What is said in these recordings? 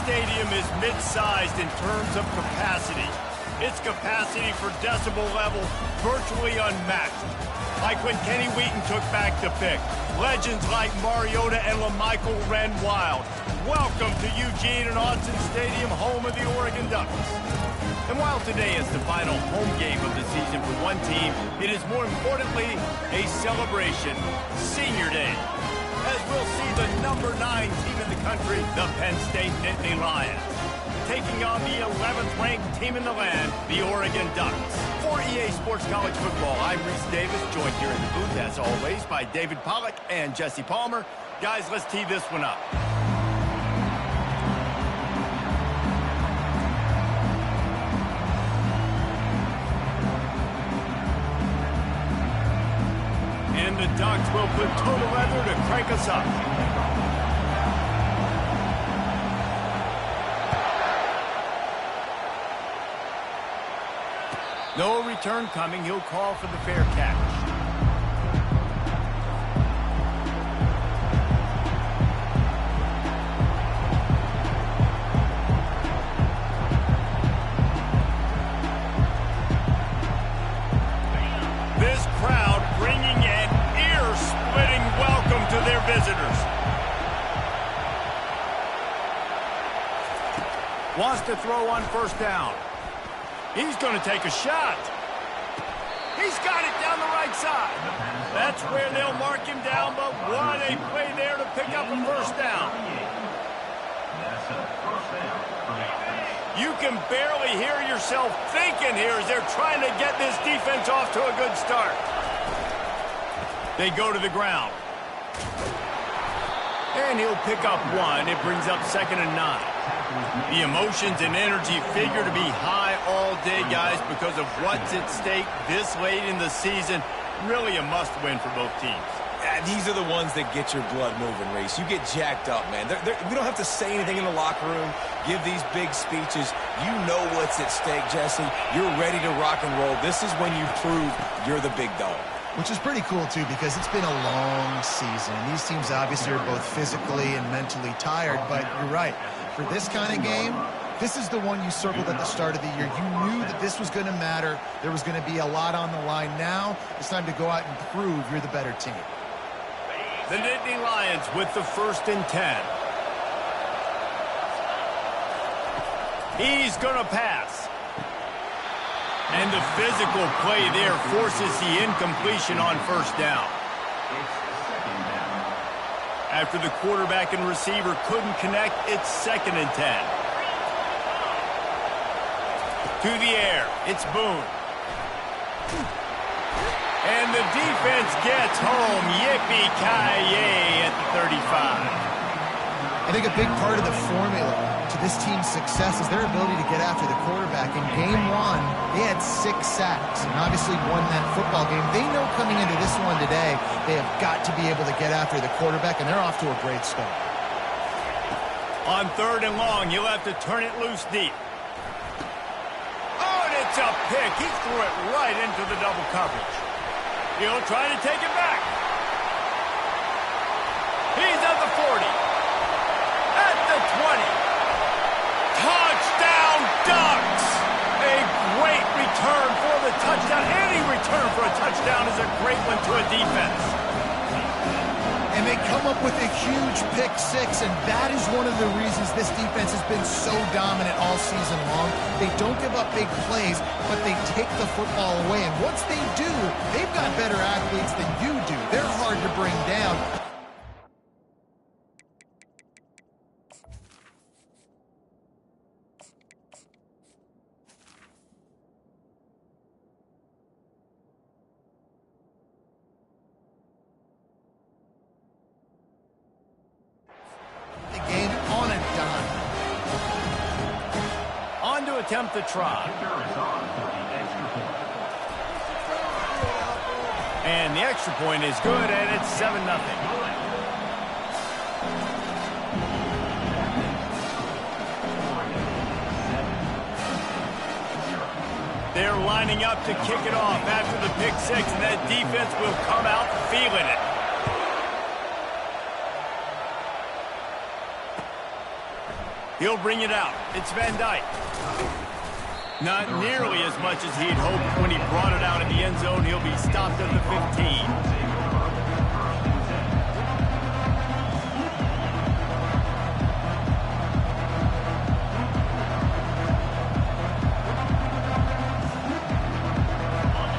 stadium is mid-sized in terms of capacity. Its capacity for decibel level virtually unmatched. Like when Kenny Wheaton took back the pick. Legends like Mariota and LaMichael ran wild. Welcome to Eugene and Autzen Stadium, home of the Oregon Ducks. And while today is the final home game of the season for one team, it is more importantly a celebration, Senior Day. As we'll see the number 9 team in the country, the Penn State Nittany Lions, taking on the 11th ranked team in the land, the Oregon Ducks. For EA Sports College Football, I'm Reese Davis, joined here in the booth, as always, by David Pollack and Jesse Palmer. Guys, let's tee this one up. And the Ducks will put total leather to crank us up. No return coming. He'll call for the fair catch. This crowd bringing an ear-splitting welcome to their visitors. Wants to throw on first down. He's going to take a shot. He's got it down the right side. That's where they'll mark him down, but what a play there to pick up a first down. You can barely hear yourself thinking here as they're trying to get this defense off to a good start. They go to the ground. And he'll pick up one. It brings up 2nd and 9. The emotions and energy figure to be high all day, guys, because of what's at stake this late in the season. Really a must-win for both teams. These are the ones that get your blood moving, Reese. You get jacked up, man. We don't have to say anything in the locker room, give these big speeches. You know what's at stake, Jesse. You're ready to rock and roll. This is when you prove you're the big dog. Which is pretty cool, too, because it's been a long season. These teams obviously are both physically and mentally tired, but you're right. For this kind of game, this is the one you circled at the start of the year. You knew that this was going to matter. There was going to be a lot on the line. Now it's time to go out and prove you're the better team. The Nittany Lions with the 1st and 10. He's going to pass. And the physical play there forces the incompletion on first down. After the quarterback and receiver couldn't connect, it's 2nd and 10. To the air, it's Boone. And the defense gets home. Yippee-ki-yay at the 35. I think a big part of the formula to this team's success is their ability to get after the quarterback. In game 1, they had 6 sacks and obviously won that football game. They know coming into this one today, they have got to be able to get after the quarterback, and they're off to a great start. On 3rd and long, you'll have to turn it loose deep. Oh, and it's a pick. He threw it right into the double coverage. He'll try to take it back. He's at the 40. At the 20. Touchdown, Ducks! A great return for the touchdown. Any return for a touchdown is a great one to a defense. And they come up with a huge pick 6, and that is one of the reasons this defense has been so dominant all season long. They don't give up big plays, but they take the football away. And once they do, they've got better athletes than you do. They're hard to bring down. Attempt to try. And the extra point is good, and it's 7-0. They're lining up to kick it off after the pick 6, and that defense will come out feeling it. He'll bring it out. It's Van Dyke. Not nearly as much as he'd hoped when he brought it out in the end zone. He'll be stopped at the 15.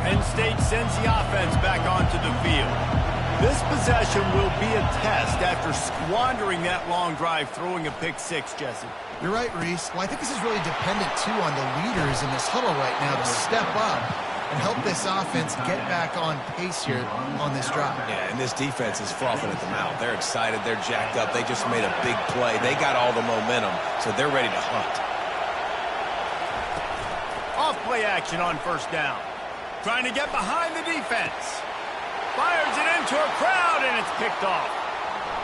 Penn State sends the offense back onto the field. This possession will be a test after squandering that long drive, throwing a pick six, Jesse. You're right, Reese. Well, I think this is really dependent, too, on the leaders in this huddle right now to step up and help this offense get back on pace here on this drive. Yeah, and this defense is frothing at the mouth. They're excited. They're jacked up. They just made a big play. They got all the momentum, so they're ready to hunt. Off play action on first down. Trying to get behind the defense. Fires it into a crowd, and it's picked off.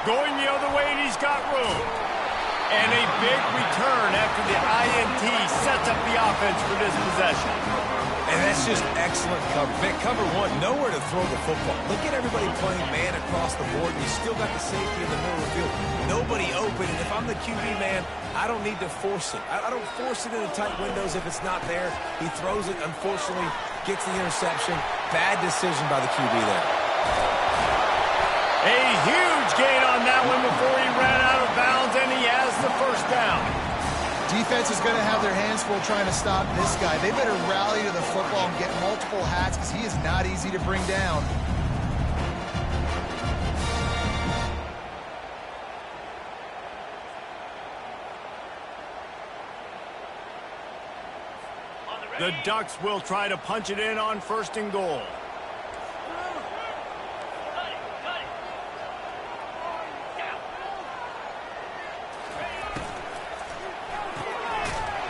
Going the other way, and he's got room. And a big return after the INT sets up the offense for this possession. And that's just excellent cover. Cover one, nowhere to throw the football. Look at everybody playing man across the board, and you still got the safety in the middle of the field. Nobody open, and if I'm the QB man, I don't need to force it. I don't force it into tight windows if it's not there. He throws it, unfortunately, gets the interception. Bad decision by the QB there. A huge gain on that one before he ran out of bounds, and he has the first down. Defense is going to have their hands full trying to stop this guy. They better rally to the football and get multiple hats because he is not easy to bring down. The Ducks will try to punch it in on first and goal.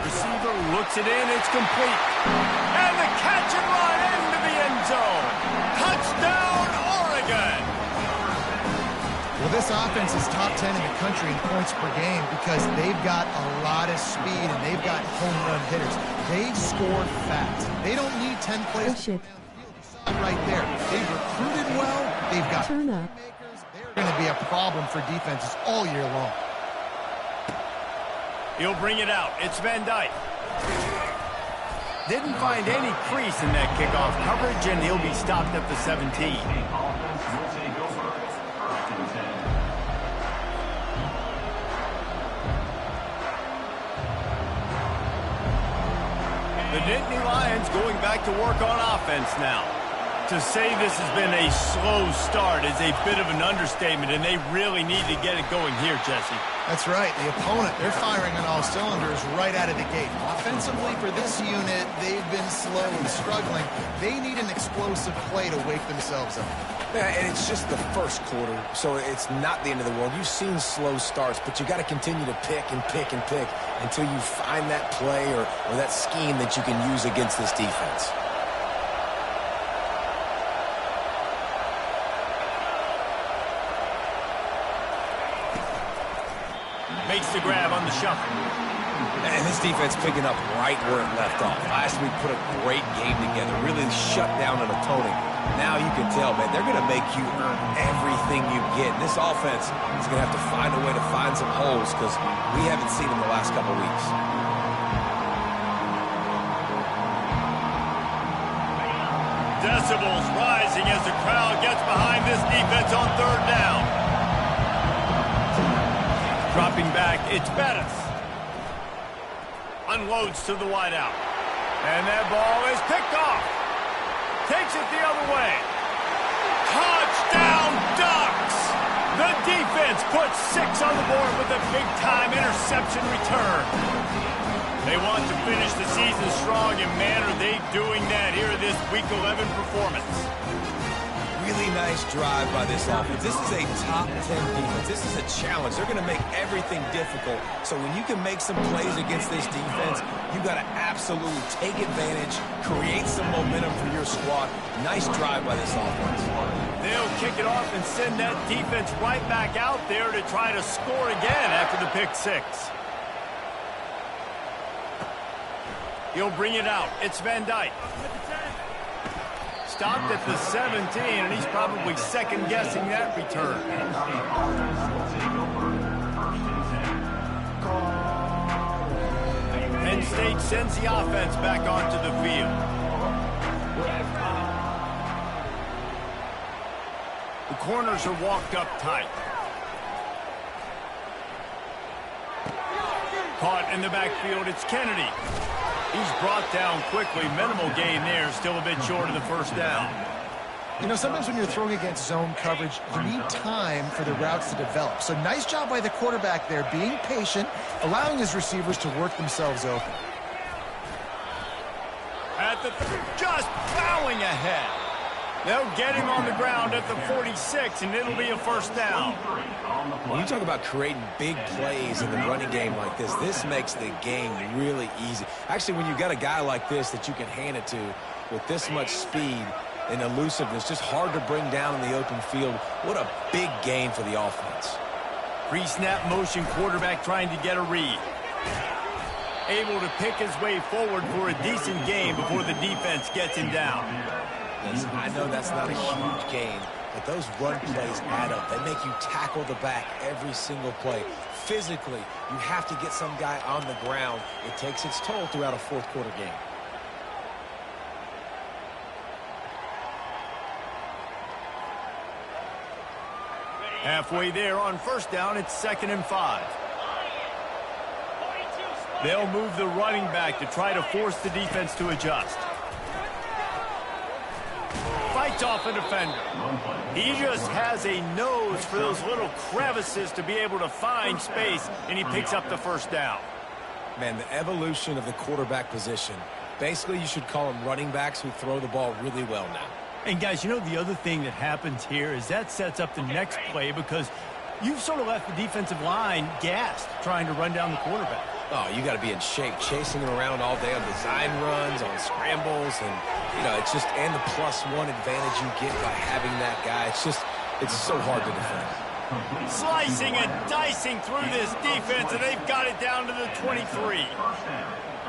Receiver looks it in, it's complete. And the catch and run into the end zone. Touchdown, Oregon! Well, this offense is top 10 in the country in points per game because they've got a lot of speed and they've got home run hitters. They score fast. They don't need 10 plays to go down the field. You saw it right there. They've recruited well. They've got playmakers. They're going to be a problem for defenses all year long. He'll bring it out. It's Van Dyke. Didn't find any crease in that kickoff coverage, and he'll be stopped at the 17. The Nittany Lions going back to work on offense now. To say this has been a slow start is a bit of an understatement, and they really need to get it going here, Jesse. That's right. The opponent, they're firing on all cylinders right out of the gate. Offensively, for this unit, they've been slow and struggling. They need an explosive play to wake themselves up. Yeah, and it's just the first quarter, so it's not the end of the world. You've seen slow starts, but you got to continue to pick and pick and pick until you find that play or that scheme that you can use against this defense. Makes the grab on the shuffle. And this defense picking up right where it left off. Last week put a great game together, really shut down an opponent. Now you can tell, man, they're going to make you earn everything you get. And this offense is going to have to find a way to find some holes because we haven't seen them the last couple weeks. Decibels rising as the crowd gets behind this defense on third down. Dropping back, it's Bettis. Unloads to the wideout. And that ball is picked off. Takes it the other way. Touchdown, Ducks! The defense puts 6 on the board with a big-time interception return. They want to finish the season strong, and man, are they doing that here in this Week 11 performance. Really nice drive by this offense. This is a top 10 defense. This is a challenge. They're going to make everything difficult. So when you can make some plays against this defense, you got to absolutely take advantage, create some momentum for your squad. Nice drive by this offense. They'll kick it off and send that defense right back out there to try to score again after the pick six. He'll bring it out. It's Van Dyke. Stopped at the 17, and he's probably second-guessing that return. Penn State sends the offense back onto the field. The corners are walked up tight. Caught in the backfield, it's Kennedy. He's brought down quickly. Minimal gain there, still a bit short of the first down. You know, sometimes when you're throwing against zone coverage, you need time for the routes to develop. So nice job by the quarterback there, being patient, allowing his receivers to work themselves open. At the just plowing ahead. They'll get him on the ground at the 46, and it'll be a first down. When you talk about creating big plays in the running game like this makes the game really easy. Actually, when you've got a guy like this that you can hand it to with this much speed and elusiveness, just hard to bring down in the open field. What a big gain for the offense. Pre-snap motion quarterback trying to get a read. Able to pick his way forward for a decent gain before the defense gets him down. Listen, I know that's not a huge gain, but those run plays add up. They make you tackle the back every single play. Physically, you have to get some guy on the ground. It takes its toll throughout a fourth quarter game. Halfway there on first down, it's 2nd and 5. They'll move the running back to try to force the defense to adjust. Fights off a defender. He just has a nose for those little crevices to be able to find space, and he picks up the first down. Man, the evolution of the quarterback position. Basically, you should call them running backs who throw the ball really well now. And guys, you know the other thing that happens here is that sets up the next play because you've sort of left the defensive line gassed trying to run down the quarterback. Oh, you got to be in shape, chasing him around all day on design runs, on scrambles, and, you know, it's just, and the +1 advantage you get by having that guy. It's so hard to defend. Slicing and dicing through this defense, and they've got it down to the 23.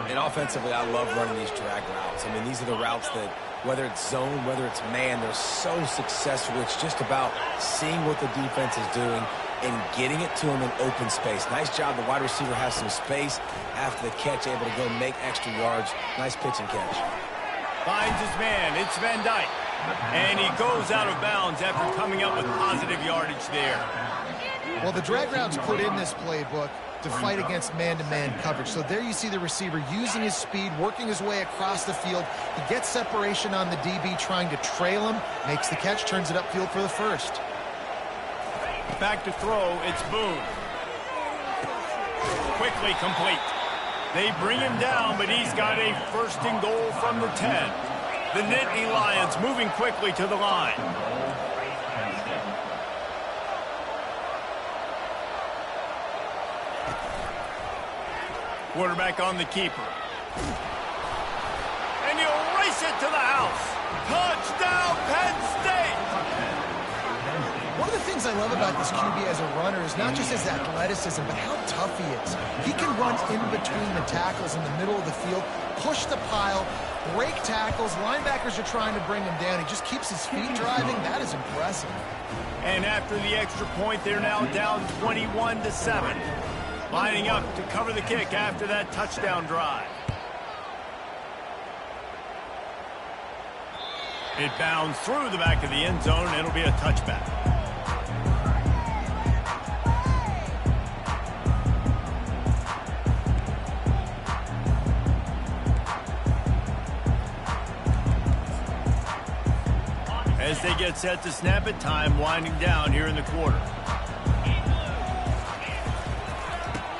And offensively, I love running these drag routes. I mean, these are the routes that, whether it's zone, whether it's man, they're so successful. It's just about seeing what the defense is doing and getting it to him in open space. Nice job. The wide receiver has some space after the catch, able to go make extra yards. Nice pitch and catch. Finds his man. It's Van Dyke. And he goes out of bounds after coming up with positive yardage there. Well, the drag routes put in this playbook to fight against man-to-man coverage. So there you see the receiver using his speed, working his way across the field. He gets separation on the DB, trying to trail him, makes the catch, turns it upfield for the first. Back to throw, it's Boone. Quickly complete. They bring him down, but he's got a 1st and goal from the 10. The Nittany Lions moving quickly to the line. Quarterback on the keeper. And he'll race it to the house. Touchdown, Penn State! One of the things I love about this QB as a runner is not just his athleticism, but how tough he is. He can run in between the tackles in the middle of the field, push the pile, break tackles. Linebackers are trying to bring him down. He just keeps his feet driving. That is impressive. And after the extra point, they're now down 21-7. Lining up to cover the kick after that touchdown drive. It bounds through the back of the end zone, and it'll be a touchback. As they get set to snap it, time winding down here in the quarter.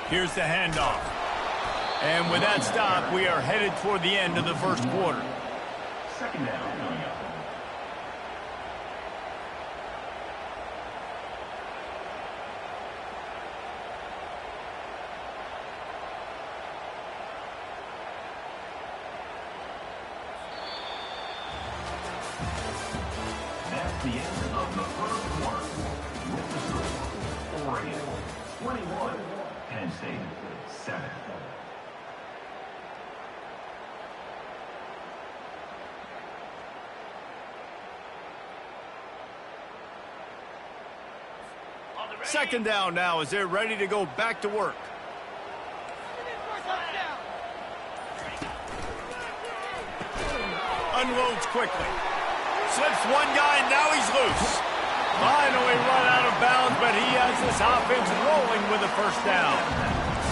Here's the handoff. And with that stop, we are headed toward the end of the first quarter. 2nd down. That's the end of the first quarter. With the score, Oregon 21, Penn State 7. Second down now as they're ready to go back to work. Unloads quickly. Slips one guy, and now he's loose. Finally run out of bounds, but he has this offense rolling with a first down.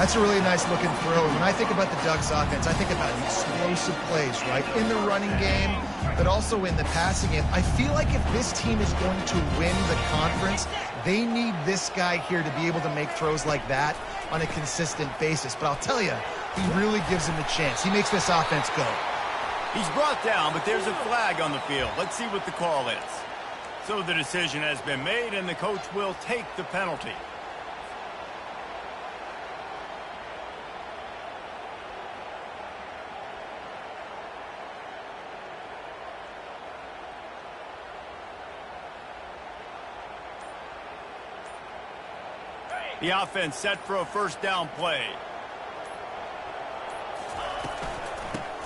That's a really nice looking throw. When I think about the Ducks offense, I think about explosive plays, right? In the running game, but also in the passing game. I feel like if this team is going to win the conference, they need this guy here to be able to make throws like that on a consistent basis. But I'll tell you, he really gives him a chance. He makes this offense go. He's brought down, but there's a flag on the field. Let's see what the call is. So the decision has been made, and the coach will take the penalty. The offense set for a first down play.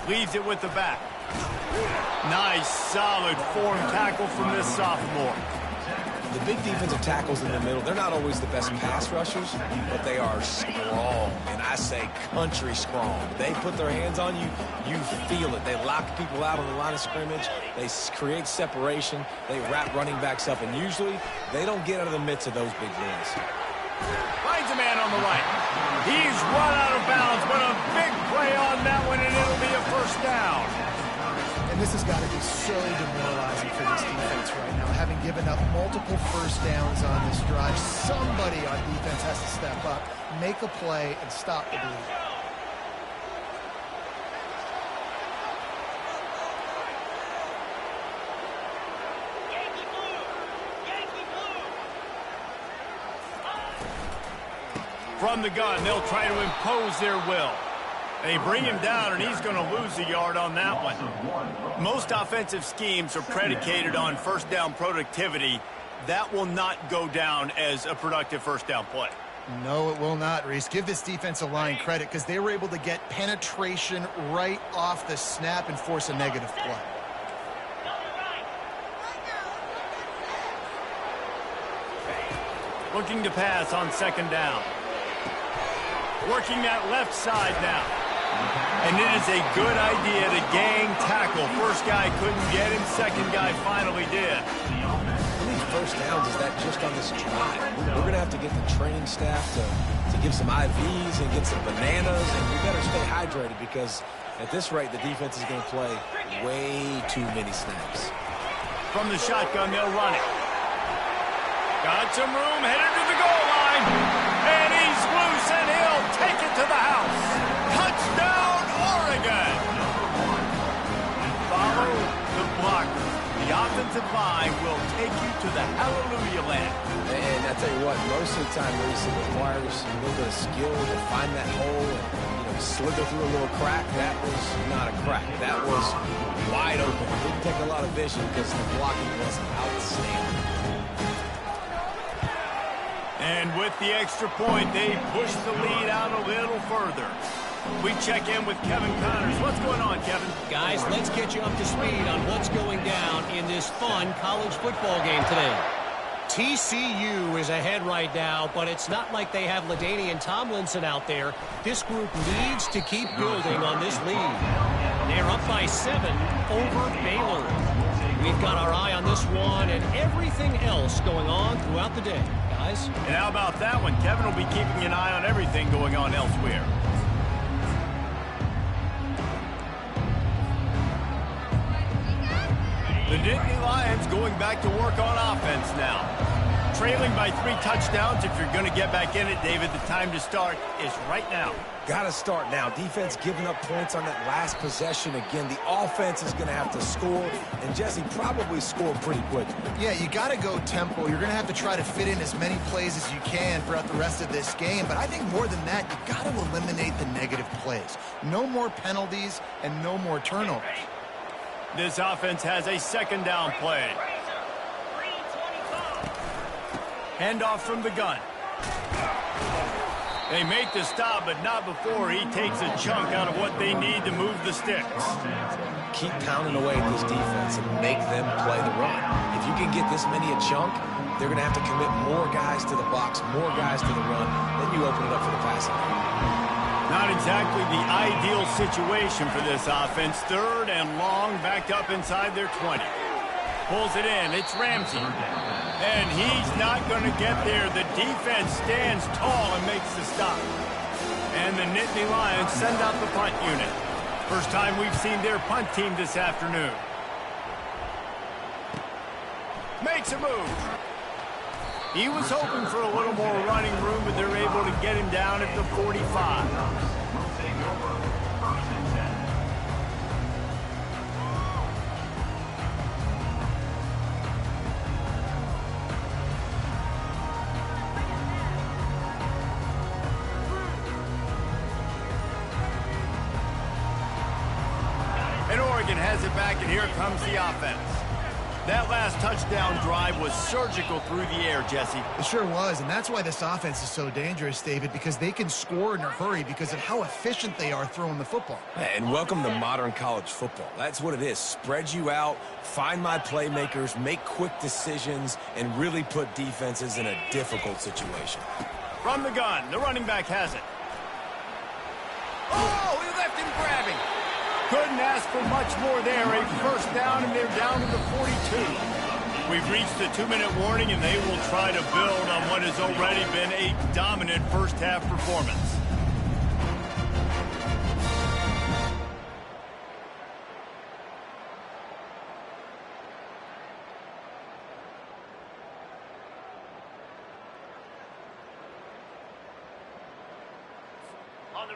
Leaves it with the back. Nice, solid form tackle from this sophomore. The big defensive tackles in the middle, they're not always the best pass rushers, but they are strong, and I say country strong. They put their hands on you, you feel it. They lock people out on the line of scrimmage. They create separation. They wrap running backs up, and usually they don't get out of the midst of those big runs. Finds a man on the right. He's run out of bounds, but a big play on that one, and it'll be a first down. And this has got to be so demoralizing for this defense right now. Having given up multiple first downs on this drive, somebody on defense has to step up, make a play, and stop the bleed. From the gun, they'll try to impose their will. They bring him down, and he's going to lose a yard on that one. Most offensive schemes are predicated on first down productivity. That will not go down as a productive first down play. No, it will not, Reese. Give this defensive line credit because they were able to get penetration right off the snap and force a negative play. Looking to pass on second down. Working that left side now. And it is a good idea to gang tackle. First guy couldn't get him. Second guy finally did. How many first downs is that just on this drive? We're going to have to get the training staff to give some IVs and get some bananas, and we better stay hydrated because at this rate, the defense is going to play way too many snaps. From the shotgun, they'll run it. Got some room, headed to the goal line. And he's loose, and he'll take it to the house. Touchdown, Oregon! Follow the blocker. The offensive line will take you to the hallelujah land. And I tell you what, most of the time, Reese, it requires a little bit of skill to find that hole and slither through a little crack. That was not a crack. That was wide open. It didn't take a lot of vision because the blocking was outstanding. And with the extra point, they push the lead out a little further. We check in with Kevin Connors. What's going on, Kevin? Guys, let's get you up to speed on what's going down in this fun college football game today. TCU is ahead right now, but it's not like they have LaDainian Tomlinson out there. This group needs to keep building on this lead. They're up by 7 over Baylor. We've got our eye on this one and everything else going on throughout the day, guys. And how about that one? Kevin will be keeping an eye on everything going on elsewhere. The Nittany Lions going back to work on offense now. Trailing by 3 touchdowns. If you're going to get back in it, David, the time to start is right now. Got to start now. Defense giving up points on that last possession. Again, the offense is going to have to score, and Jesse probably score pretty quickly. Yeah, you got to go tempo. You're going to have to try to fit in as many plays as you can throughout the rest of this game. But I think more than that, you got to eliminate the negative plays. No more penalties and no more turnovers. This offense has a second down play. Handoff from the gun. They make the stop, but not before he takes a chunk out of what they need to move the sticks. Keep pounding away at this defense and make them play the run. If you can get this many a chunk, they're going to have to commit more guys to the box, more guys to the run. Then you open it up for the passing. Not exactly the ideal situation for this offense. 3rd and long, backed up inside their 20. Pulls it in. It's Ramsey. And he's not going to get there. The defense stands tall and makes the stop. And the Nittany Lions send out the punt unit. First time we've seen their punt team this afternoon. Makes a move. He was hoping for a little more running room, but they're able to get him down at the 45. And Oregon has it back, and here comes the offense. That last touchdown drive was surgical through the air, Jesse. It sure was, and that's why this offense is so dangerous, David, because they can score in a hurry because of how efficient they are throwing the football. And welcome to modern college football. That's what it is. Spread you out, find my playmakers, make quick decisions, and really put defenses in a difficult situation. From the gun, the running back has it. Oh, he left him grabbing. Couldn't ask for much more there. A first down, and they're down to the 42. We've reached the 2-minute warning, and they will try to build on what has already been a dominant first-half performance.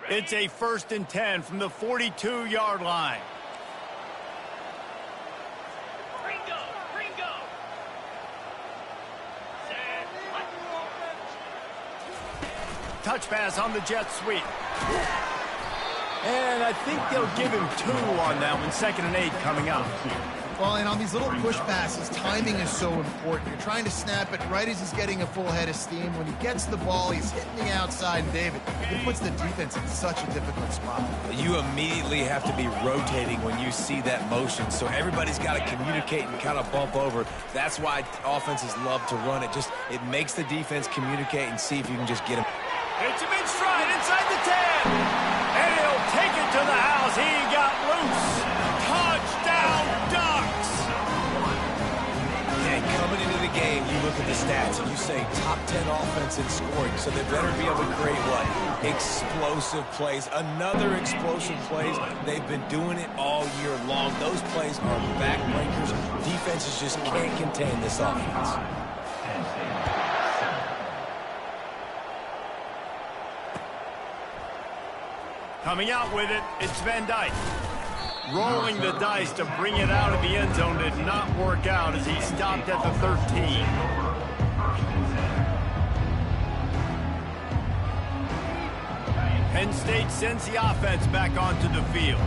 It's a 1st and 10 from the 42-yard line. Ringo. Touch pass on the jet sweep. And I think they'll give him 2 on that one. 2nd and 8 coming up. Well, and on these little push passes, timing is so important. You're trying to snap it right as he's getting a full head of steam. When he gets the ball, he's hitting the outside, and David, it puts the defense in such a difficult spot. You immediately have to be rotating when you see that motion, so everybody's got to communicate and kind of bump over. That's why offenses love to run it. It makes the defense communicate and see if you can just get him. It's him in stride inside the 10. And he'll take it to the house. He got loose. Touchdown, Ducks! And coming into the game, you look at the stats and you say top 10 offense in scoring, so they better be able to create what? Explosive plays. Another explosive plays. They've been doing it all year long. Those plays are backbreakers. Defenses just can't contain this offense. Coming out with it, it's Van Dyke. Rolling the dice to bring it out of the end zone did not work out as he stopped at the 13. Penn State sends the offense back onto the field.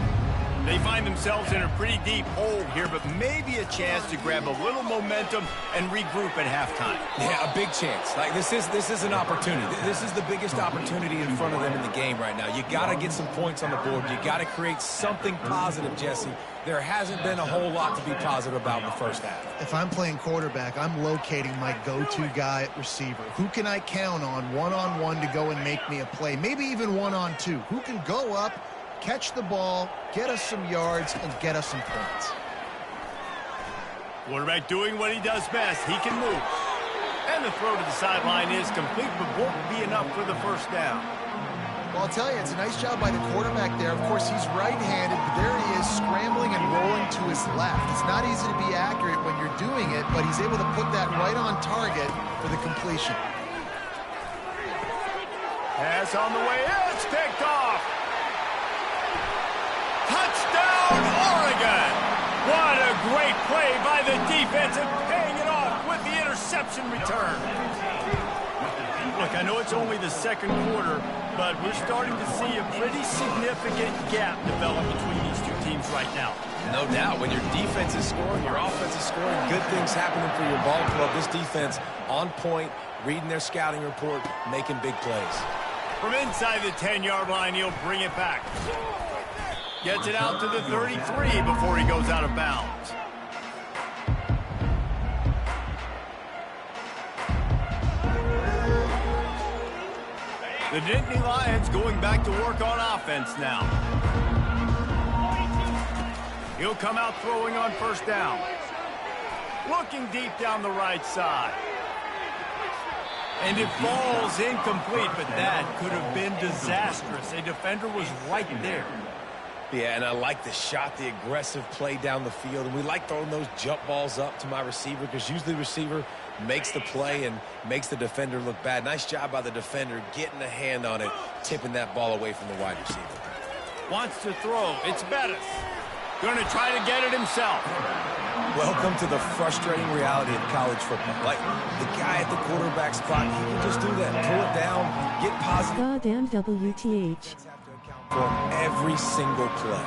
They find themselves in a pretty deep hole here, but maybe a chance to grab a little momentum and regroup at halftime. Yeah, a big chance. Like this is an opportunity. This is the biggest opportunity in front of them in the game right now. You got to get some points on the board. You got to create something positive, Jesse. There hasn't been a whole lot to be positive about in the first half. If I'm playing quarterback, I'm locating my go-to guy at receiver. Who can I count on one-on-one to go and make me a play? Maybe even one-on-two. Who can go up, catch the ball, get us some yards, and get us some points? Quarterback doing what he does best. He can move. And the throw to the sideline is complete, but won't be enough for the first down. Well, I'll tell you, it's a nice job by the quarterback there. Of course, he's right-handed, but there he is scrambling and rolling to his left. It's not easy to be accurate when you're doing it, but he's able to put that right on target for the completion. Pass on the way. It's picked off. Touchdown, Oregon! What a great play by the defense and paying it off with the interception return. Look, I know it's only the second quarter, but we're starting to see a pretty significant gap develop between these two teams right now. No doubt. When your defense is scoring, your offense is scoring, good things happening for your ball club. This defense on point, reading their scouting report, making big plays. From inside the 10-yard line, he'll bring it back. Gets it out to the 33 before he goes out of bounds. The Nittany Lions going back to work on offense now. He'll come out throwing on first down. Looking deep down the right side. And it falls incomplete, but that could have been disastrous. A defender was right there. Yeah, and I like the shot, the aggressive play down the field. And we like throwing those jump balls up to my receiver because usually the receiver makes the play and makes the defender look bad. Nice job by the defender getting a hand on it, tipping that ball away from the wide receiver. Wants to throw. It's Bettis. Going to try to get it himself. Welcome to the frustrating reality of college football. Like, the guy at the quarterback spot, he can just do that. Pull it down, get positive. Goddamn WTH. For every single play.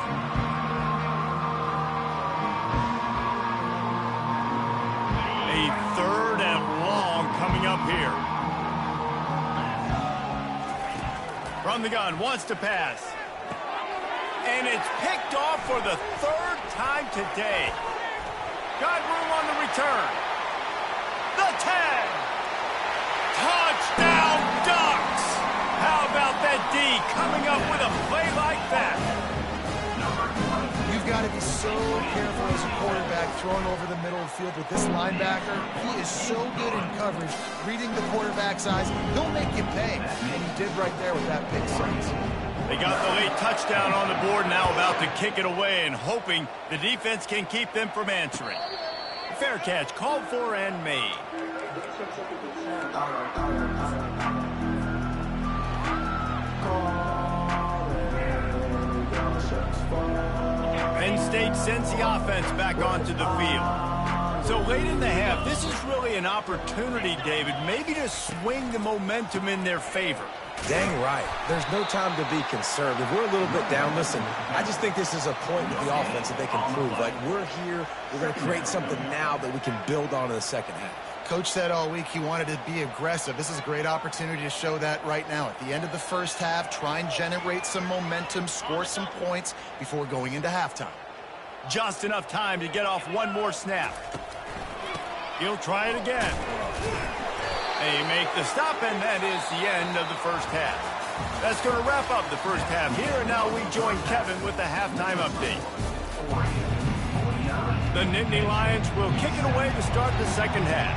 A third and long coming up here. From the gun, wants to pass. And it's picked off for the third time today. Got room on the return. The 10. Touchdown Ducks. How about that D coming up with a play like that? You've got to be so careful as a quarterback throwing over the middle of the field with this linebacker. He is so good in coverage, reading the quarterback's eyes. He'll make you pay, and he did right there with that pick six. They got the late touchdown on the board, now about to kick it away and hoping the defense can keep them from answering. Fair catch called for and made. Penn State sends the offense back onto the field. So late in the half, this is really an opportunity, David, maybe to swing the momentum in their favor. Dang right. There's no time to be concerned. If we're a little bit down, listen, I just think this is a point with the offense that they can prove. Like, we're here, we're going to create something now that we can build on in the second half. Coach said all week he wanted to be aggressive. This is a great opportunity to show that right now. At the end of the first half, try and generate some momentum, score some points before going into halftime. Just enough time to get off one more snap. He'll try it again. They make the stop, and that is the end of the first half. That's going to wrap up the first half here, and now we join Kevin with the halftime update. The Nittany Lions will kick it away to start the second half.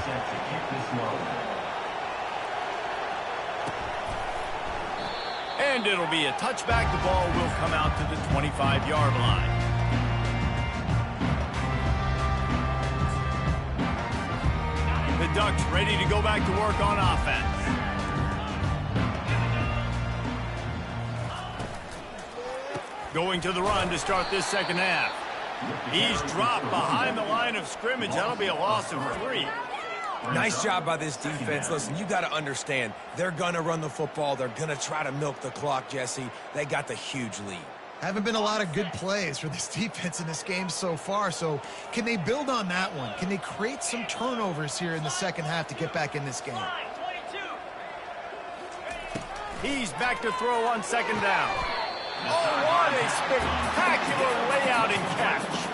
Set to kick this one. And it'll be a touchback. The ball will come out to the 25-yard line. The Ducks ready to go back to work on offense. Going to the run to start this second half. He's dropped behind the line of scrimmage. That'll be a loss of 3. Nice job by this defense. Listen, you got to understand, they're going to run the football. They're going to try to milk the clock, Jesse. They got the huge lead. Haven't been a lot of good plays for this defense in this game so far, so can they build on that one? Can they create some turnovers here in the second half to get back in this game? He's back to throw on second down. Oh, what a spectacular layout and catch.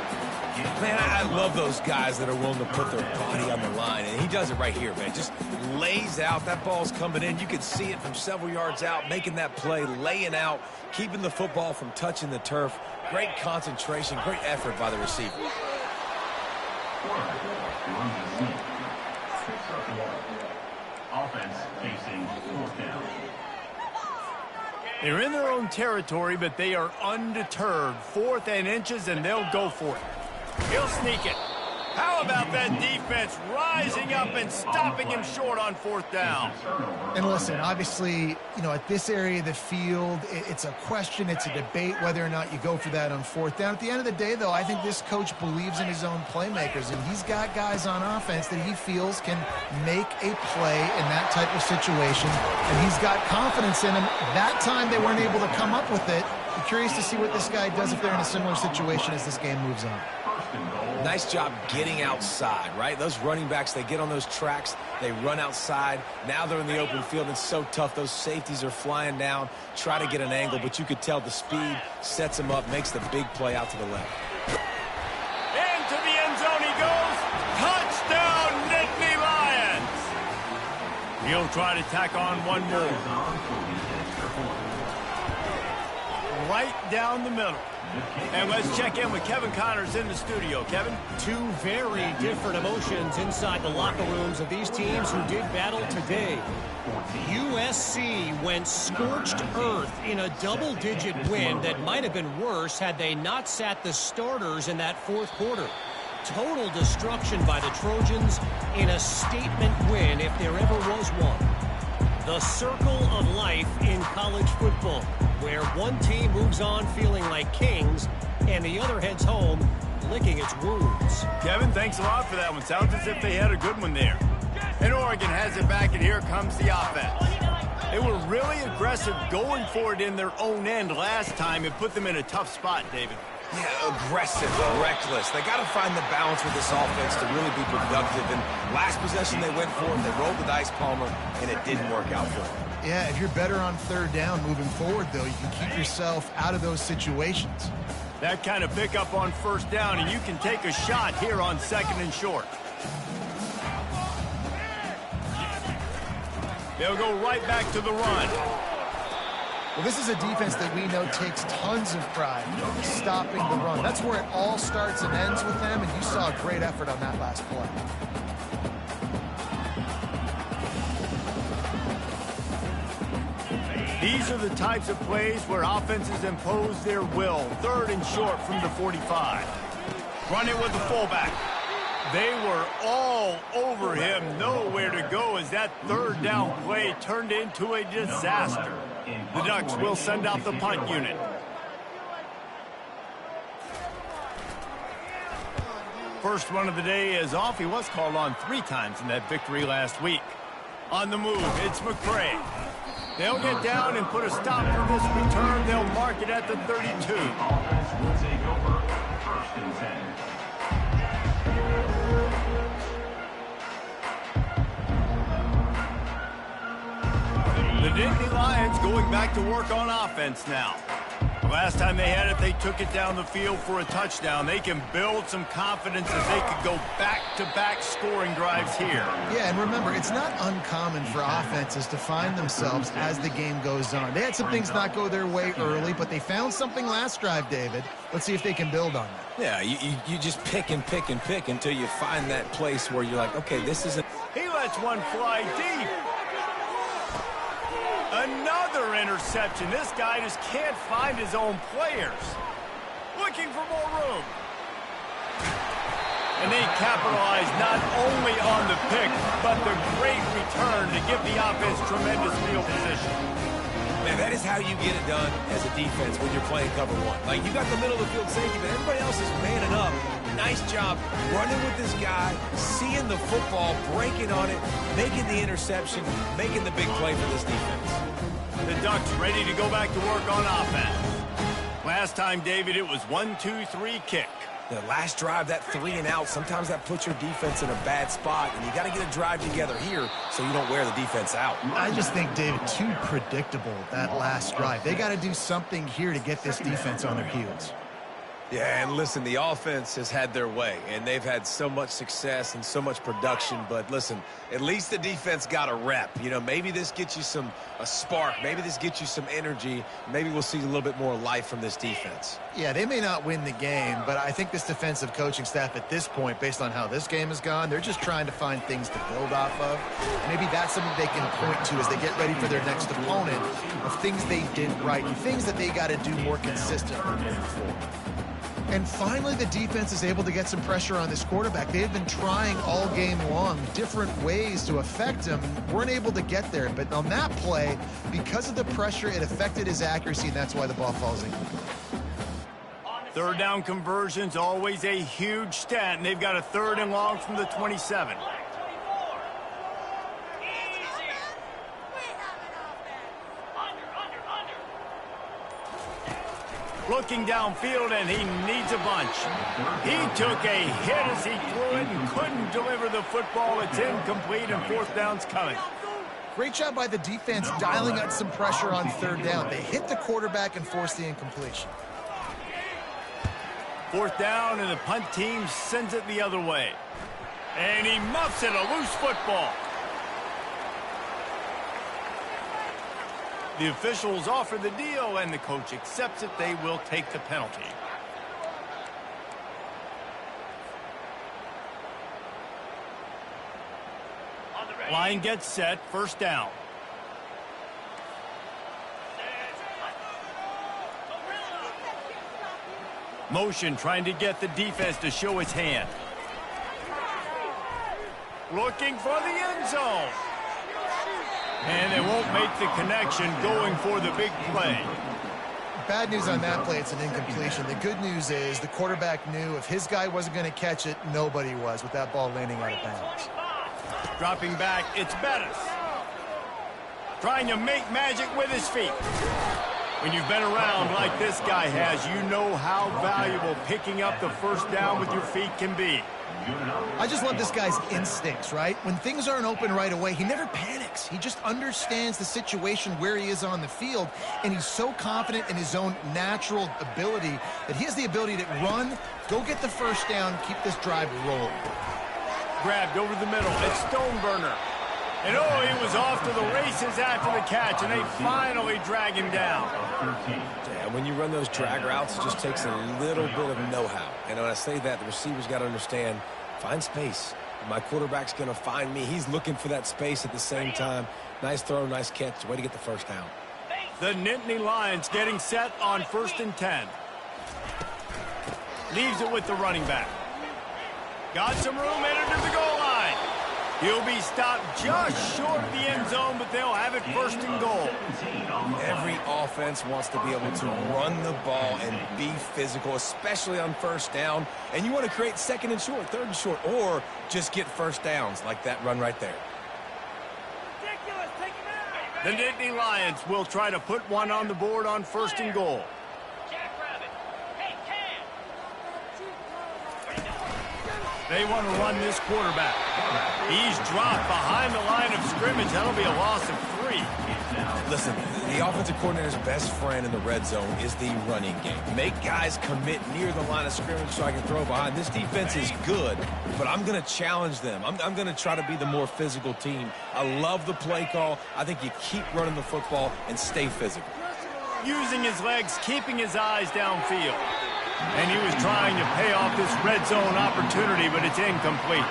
Man, I love those guys that are willing to put their body on the line, and he does it right here, man. Just lays out. That ball's coming in. You can see it from several yards out, making that play, laying out, keeping the football from touching the turf. Great concentration, great effort by the receiver. Offense facing fourth down. They're in their own territory, but they are undeterred. 4th and inches, and they'll go for it. He'll sneak it. How about that defense rising up and stopping him short on 4th down? And listen, obviously, you know, at this area of the field, it's a question, it's a debate whether or not you go for that on 4th down. At the end of the day, though, I think this coach believes in his own playmakers, and he's got guys on offense that he feels can make a play in that type of situation, and he's got confidence in them. That time they weren't able to come up with it. I'm curious to see what this guy does if they're in a similar situation as this game moves on. Nice job getting outside, right? Those running backs, they get on those tracks, they run outside. Now they're in the open field. It's so tough. Those safeties are flying down, try to get an angle, but you could tell the speed sets him up, makes the big play out to the left. Into the end zone he goes. Touchdown, Nittany Lions. He'll try to tack on one more. Right down the middle. And let's check in with Kevin Connors in the studio. Kevin? Two very different emotions inside the locker rooms of these teams who did battle today. USC went scorched earth in a double-digit win that might have been worse had they not sat the starters in that fourth quarter. Total destruction by the Trojans in a statement win if there ever was one. The circle of life in college football, where one team moves on feeling like kings and the other heads home licking its wounds. Kevin, thanks a lot for that one. Sounds as if they had a good one there. And Oregon has it back, and here comes the offense. They were really aggressive going for it in their own end last time. It put them in a tough spot, David. Yeah, aggressive, reckless. They got to find the balance with this offense to really be productive. And last possession they went for it, they rolled the dice, Palmer, and it didn't work out for them. Yeah, if you're better on third down moving forward, though, you can keep yourself out of those situations. That kind of pickup on first down, and you can take a shot here on second and short. They'll go right back to the run. Well, this is a defense that we know takes tons of pride stopping the run. That's where it all starts and ends with them, and you saw a great effort on that last play. These are the types of plays where offenses impose their will. Third and short from the 45. Run it with the fullback. They were all over him. Nowhere to go as that third down play turned into a disaster. The Ducks will send out the punt unit. First one of the day is off. He was called on 3 times in that victory last week. On the move, it's McCray. They'll get down and put a stop for this return. They'll mark it at the 32. Offense will take over. First and 10. The Nittany Lions going back to work on offense now. Last time they had it, they took it down the field for a touchdown. They can build some confidence as they could go back-to-back scoring drives here. Yeah, and remember, it's not uncommon for offenses to find themselves as the game goes on. They had some things not go their way early, but they found something last drive, David. Let's see if they can build on that. Yeah, you just pick and pick and pick until you find that place where you're like, okay, this isn't... He lets one fly deep. Another interception. This guy just can't find his own players. Looking for more room. And they capitalize not only on the pick, but the great return to give the offense tremendous field position. Man, that is how you get it done as a defense when you're playing cover one. Like, you got the middle of the field safety, but everybody else is manning up. Nice job running with this guy, seeing the football, breaking on it, making the interception, making the big play for this defense. The Ducks ready to go back to work on offense. Last time, David, it was 1-2-3 kick. The last drive, that 3 and out, sometimes that puts your defense in a bad spot, and you got to get a drive together here so you don't wear the defense out. I just think, David, too predictable, that last drive. They got to do something here to get this defense on their heels. Yeah, and listen, the offense has had their way, and they've had so much success and so much production. But listen, at least the defense got a rep. You know, maybe this gets you a spark. Maybe this gets you some energy. Maybe we'll see a little bit more life from this defense. Yeah, they may not win the game, but I think this defensive coaching staff at this point, based on how this game has gone, they're just trying to find things to build off of. Maybe that's something they can point to as they get ready for their next opponent of things they did right and things that they got to do more consistently moving forward. And finally, the defense is able to get some pressure on this quarterback. They have been trying all game long different ways to affect him. Weren't able to get there. But on that play, because of the pressure, it affected his accuracy, and that's why the ball falls in. Third down conversions, always a huge stat, and they've got a 3rd and long from the 27. Looking downfield, and he needs a bunch. He took a hit as he threw it and couldn't deliver the football. It's incomplete, and 4th down's coming. Great job by the defense dialing out some pressure on 3rd down. They hit the quarterback and forced the incompletion. 4th down, and the punt team sends it the other way. And he muffs it, a loose football. The officials offer the deal, and the coach accepts it. They will take the penalty. Line gets set, first down. Motion trying to get the defense to show its hand. Looking for the end zone. And they won't make the connection going for the big play. Bad news on that play, it's an incompletion. The good news is the quarterback knew if his guy wasn't going to catch it, nobody was with that ball landing out of bounds. Dropping back, it's Bettis. Trying to make magic with his feet. When you've been around like this guy has, you know how valuable picking up the first down with your feet can be. I just love this guy's instincts, right? When things aren't open right away, he never panics. He just understands the situation where he is on the field, and he's so confident in his own natural ability that he has the ability to run, go get the first down, keep this drive rolling. Grabbed over the middle. It's Stoneburner. And oh, he was off to the races after the catch, and they finally drag him down. Yeah, when you run those drag routes, it just takes a little bit of know-how. And when I say that, the receiver's got to understand, find space. My quarterback's going to find me. He's looking for that space at the same time. Nice throw, nice catch. Way to get the first down. The Nittany Lions getting set on 1st and 10. Leaves it with the running back. Got some room, entered to the goal line. He'll be stopped just short of the end zone, but they'll have it 1st and goal. Every offense wants to be able to run the ball and be physical, especially on first down. And you want to create 2nd and short, 3rd and short, or just get first downs like that run right there. The Nittany Lions will try to put one on the board on 1st and goal. They want to run this quarterback. He's dropped behind the line of scrimmage. That'll be a loss of 3. Listen, the offensive coordinator's best friend in the red zone is the running game. Make guys commit near the line of scrimmage so I can throw behind. This defense is good, but I'm going to challenge them. I'm going to try to be the more physical team. I love the play call. I think you keep running the football and stay physical. Using his legs, keeping his eyes downfield. And he was trying to pay off this red zone opportunity, but it's incomplete.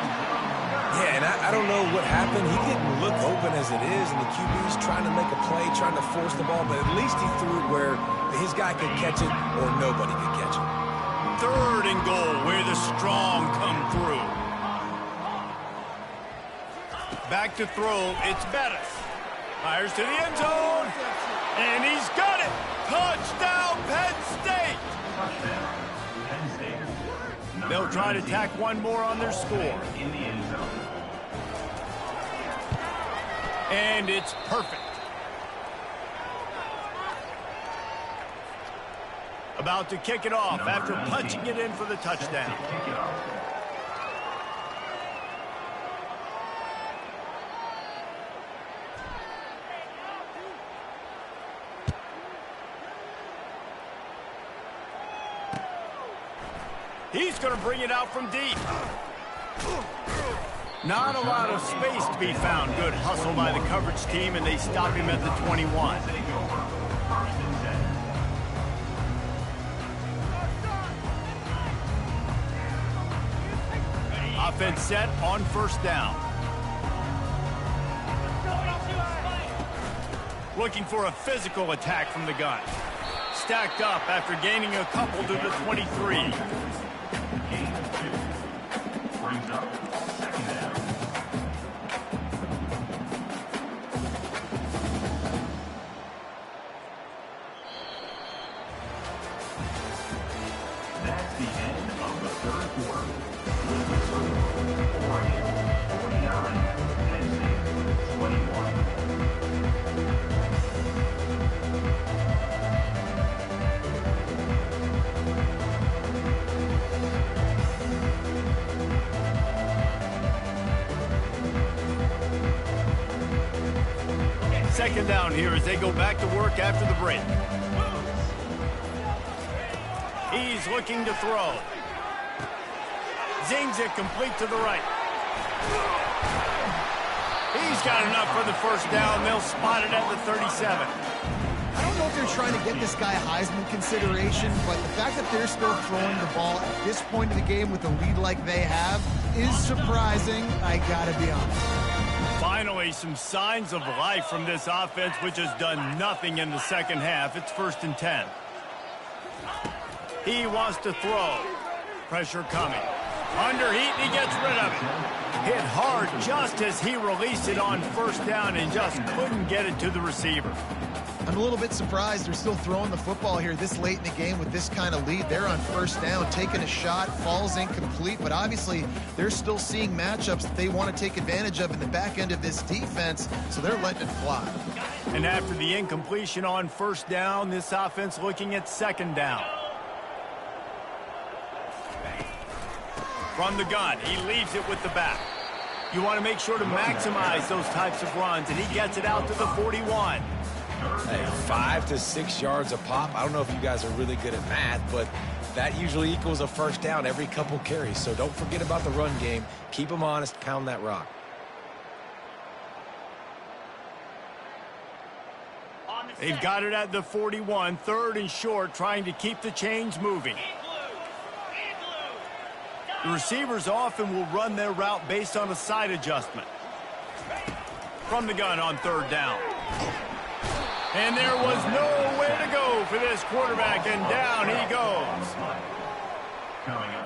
Yeah, and I don't know what happened. He didn't look open as it is, and the QB's trying to make a play, trying to force the ball, but at least he threw it where his guy could catch it or nobody could catch it. 3rd and goal, where the strong come through. Back to throw, it's Bettis. Fires to the end zone, and he's got it. Touchdown, Penn State. They'll try to tack one more on their score. And it's perfect. About to kick it off after punching it in for the touchdown. He's going to bring it out from deep. Not a lot of space to be found. Good hustle by the coverage team, and they stop him at the 21. Offense set on 1st down. Looking for a physical attack from the gun. Stacked up after gaining a couple to the 23. Brings up 2nd down. That's the end of the 3rd quarter. With the score, Oregon 49, Penn State 21. Second down here as they go back to work after the break. He's looking to throw. Zings it complete to the right. He's got enough for the first down. They'll spot it at the 37. they're trying to get this guy Heisman consideration, but the fact that they're still throwing the ball at this point of the game with a lead like they have is surprising, I gotta be honest. Finally, some signs of life from this offense, which has done nothing in the second half. It's 1st and 10. He wants to throw. Pressure coming. Under heat, and he gets rid of it. Hit hard just as he released it on 1st down and just couldn't get it to the receiver. I'm a little bit surprised they're still throwing the football here this late in the game with this kind of lead. They're on 1st down, taking a shot, falls incomplete, but obviously they're still seeing matchups that they want to take advantage of in the back end of this defense, so they're letting it fly. And after the incompletion on 1st down, this offense looking at 2nd down. From the gun, he leaves it with the back. You want to make sure to maximize those types of runs, and he gets it out to the 41. Hey, 5 to 6 yards a pop. I don't know if you guys are really good at math, but that usually equals a 1st down every couple carries. So don't forget about the run game. Keep them honest, pound that rock. They've got it at the 41, 3rd and short, trying to keep the chains moving. The receivers often will run their route based on a side adjustment. From the gun on 3rd down. And there was nowhere to go for this quarterback, and down he goes. Coming up.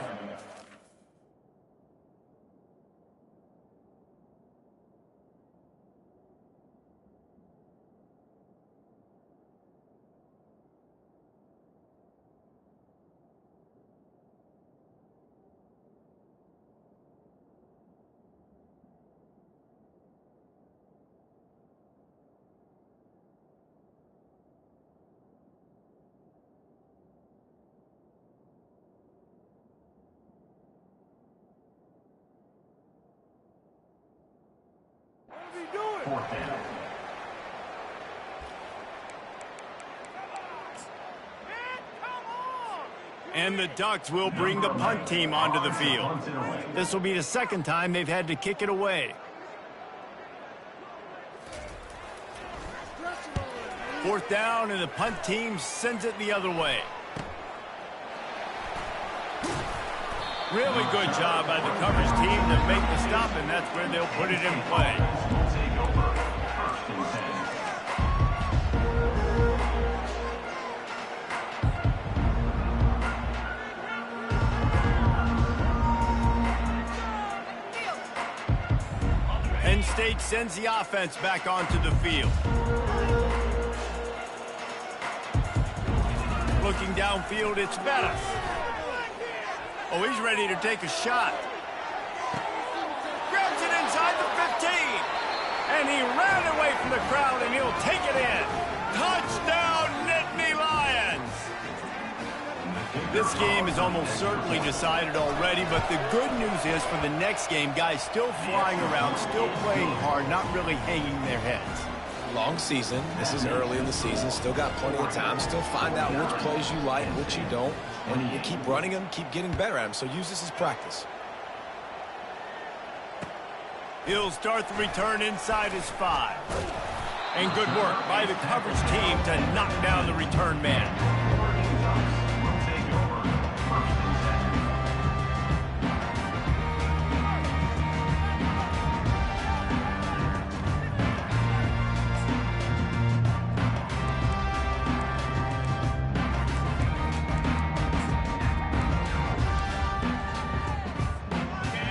And the Ducks will bring the punt team onto the field. This will be the 2nd time they've had to kick it away. 4th down, and the punt team sends it the other way. Really good job by the coverage team to make the stop, and that's where they'll put it in play. Will take over 1st and 10. Penn State sends the offense back onto the field. Looking downfield, it's Bettis. Oh, he's ready to take a shot. Grabs it inside the 15. And he ran away from the crowd, and he'll take it in. Touchdown, Nittany Lions! This game is almost certainly decided already, but the good news is for the next game, guys still flying around, still playing hard, not really hanging their heads. Long season. This is early in the season. Still got plenty of time. Still find out which plays you like, which you don't. And you keep running them, keep getting better at them. So use this as practice. He'll start the return inside his 5. And good work by the coverage team to knock down the return man. Will take over 1st and 10.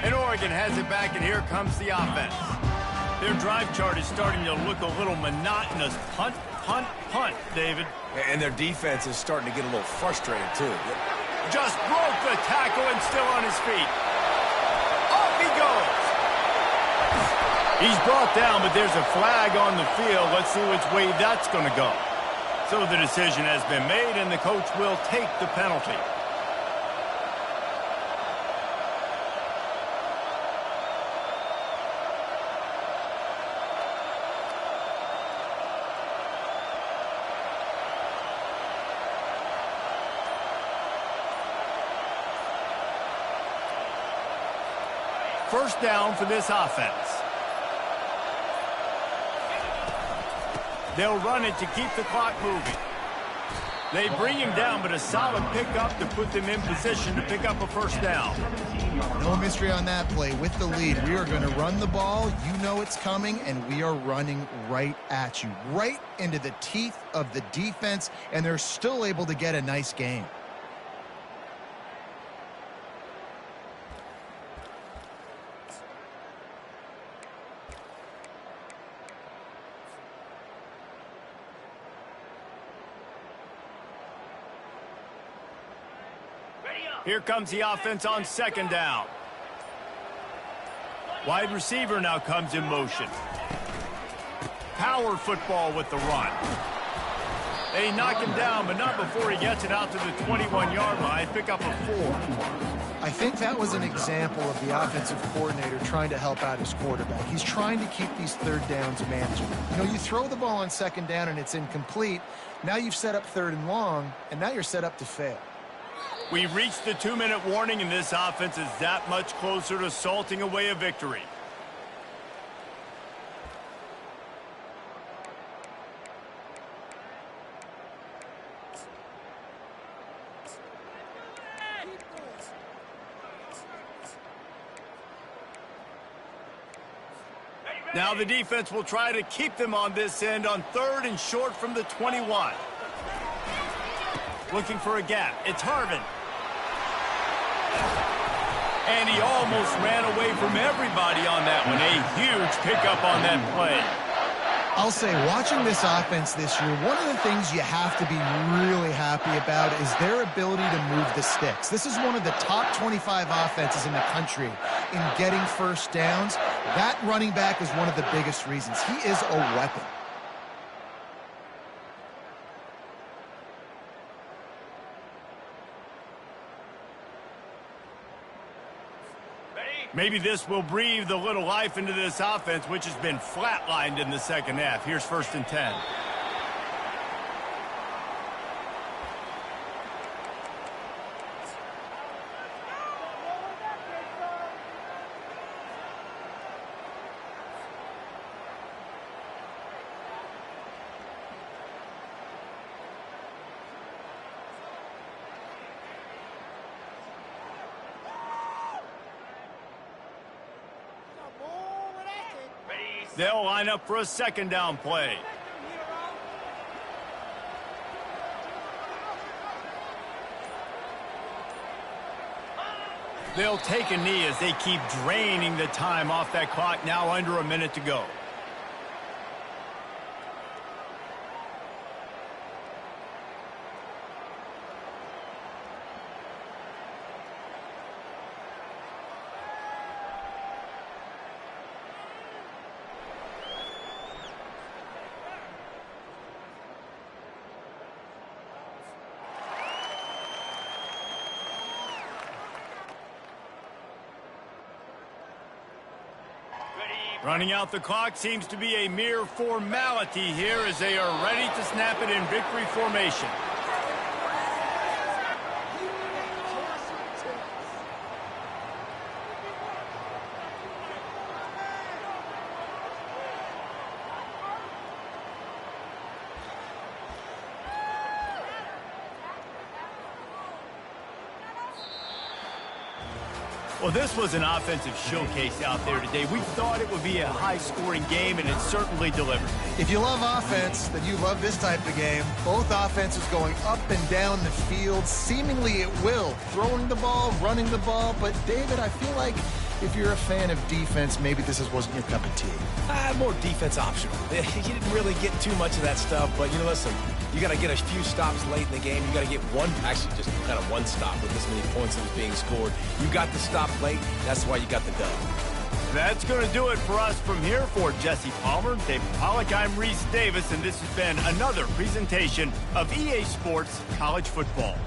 And Oregon has it back, and here comes the offense. Their drive chart is starting to look a little monotonous. Punt, punt, punt, David. And their defense is starting to get a little frustrated, too. Just broke the tackle and still on his feet. Off he goes. He's brought down, but there's a flag on the field. Let's see which way that's going to go. So the decision has been made, and the coach will take the penalty. First down for this offense. They'll run it to keep the clock moving. They bring him down, but a solid pickup to put them in position to pick up a first down. No mystery on that play. With the lead, we are going to run the ball. You know it's coming, and we are running right at you, right into the teeth of the defense, and they're still able to get a nice gain. Here comes the offense on second down. Wide receiver now comes in motion. Power football with the run. They knock him down, but not before he gets it out to the 21-yard line. Pick up a 4. I think that was an example of the offensive coordinator trying to help out his quarterback. He's trying to keep these third downs manageable. You know, you throw the ball on second down and it's incomplete. Now you've set up third and long, and now you're set up to fail. We've reached the 2-minute warning, and this offense is that much closer to salting away a victory. Now the defense will try to keep them on this end on 3rd and short from the 21. Looking for a gap. It's Harvin. And he almost ran away from everybody on that one. A huge pickup on that play. I'll say, watching this offense this year, one of the things you have to be really happy about is their ability to move the sticks. This is one of the top 25 offenses in the country in getting first downs. That running back is one of the biggest reasons. He is a weapon. Maybe this will breathe a little life into this offense, which has been flatlined in the second half. Here's 1st and 10. They'll line up for a second down play. They'll take a knee as they keep draining the time off that clock. Now under a minute to go. Running out the clock seems to be a mere formality here as they are ready to snap it in victory formation. Well, this was an offensive showcase out there today. We thought it would be a high-scoring game, and it certainly delivered. If you love offense, then you love this type of game. Both offenses going up and down the field. Seemingly it will. Throwing the ball, running the ball. But, David, I feel like if you're a fan of defense, maybe this wasn't your cup of tea. More defense optional. You didn't really get too much of that stuff, but, listen, you got to get a few stops late in the game. You got to get actually just kind of one stop with this many points that was being scored. You got the stop late. That's why you got the dub. That's going to do it for us from here. For Jesse Palmer, David Pollack, I'm Reese Davis, and this has been another presentation of EA Sports College Football.